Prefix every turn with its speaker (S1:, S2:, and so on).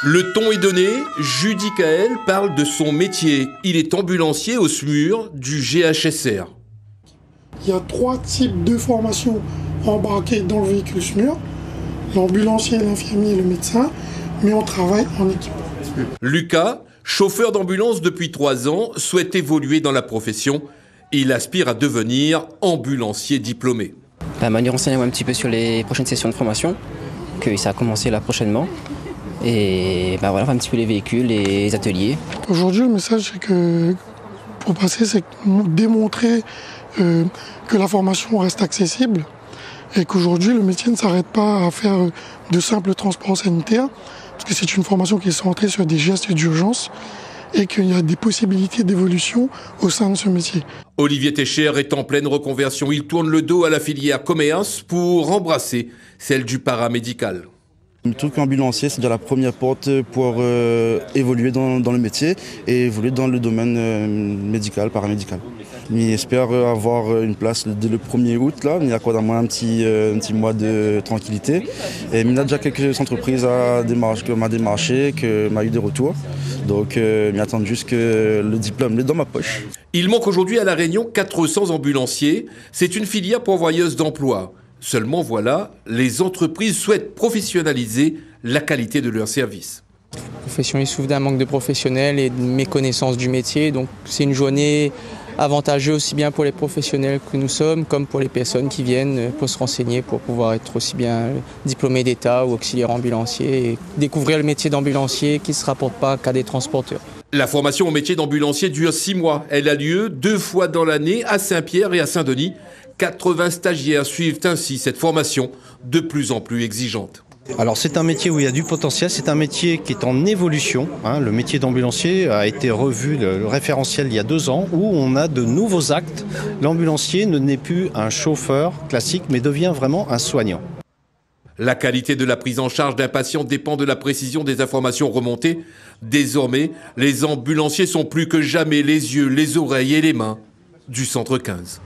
S1: Le ton est donné, Judy Kael parle de son métier. Il est ambulancier au SMUR du GHSR.
S2: Il y a 3 types de formations embarquées dans le véhicule SMUR. L'ambulancier, l'infirmier et le médecin, mais on travaille en équipe.
S1: Lucas, chauffeur d'ambulance depuis 3 ans, souhaite évoluer dans la profession. Il aspire à devenir ambulancier diplômé.
S3: Manu renseigne un petit peu sur les prochaines sessions de formation, que ça a commencé là prochainement. Et voilà, un petit peu les véhicules, les ateliers.
S2: Aujourd'hui, le message, c'est que pour passer, c'est démontrer que la formation reste accessible et qu'aujourd'hui, le métier ne s'arrête pas à faire de simples transports sanitaires, parce que c'est une formation qui est centrée sur des gestes d'urgence et qu'il y a des possibilités d'évolution au sein de ce métier.
S1: Olivier Técher est en pleine reconversion. Il tourne le dos à la filière commerce pour embrasser celle du paramédical.
S4: Le truc ambulancier, c'est déjà la première porte pour évoluer dans le métier et évoluer dans le domaine médical, paramédical. Mais j'espère avoir une place dès le 1er août, là. Il y a quoi, un petit mois de tranquillité. Et il y a déjà quelques entreprises qui m'ont démarché, qui m'ont eu des retours. Donc, ils attendent juste que le diplôme est dans ma poche.
S1: Il manque aujourd'hui à La Réunion 400 ambulanciers. C'est une filière pourvoyeuse d'emploi. Seulement voilà, les entreprises souhaitent professionnaliser la qualité de leurs services.
S5: La profession il souffre d'un manque de professionnels et de méconnaissance du métier. Donc c'est une journée avantageuse aussi bien pour les professionnels que nous sommes comme pour les personnes qui viennent pour se renseigner, pour pouvoir être aussi bien diplômés d'État ou auxiliaires ambulanciers et découvrir le métier d'ambulancier qui ne se rapporte pas qu'à des transporteurs.
S1: La formation au métier d'ambulancier dure 6 mois. Elle a lieu 2 fois dans l'année à Saint-Pierre et à Saint-Denis. 80 stagiaires suivent ainsi cette formation de plus en plus exigeante.
S6: Alors c'est un métier où il y a du potentiel, c'est un métier qui est en évolution. Le métier d'ambulancier a été revu, le référentiel il y a 2 ans, où on a de nouveaux actes. L'ambulancier ne n'est plus un chauffeur classique, mais devient vraiment un soignant.
S1: La qualité de la prise en charge d'un patient dépend de la précision des informations remontées. Désormais, les ambulanciers sont plus que jamais les yeux, les oreilles et les mains du Centre 15.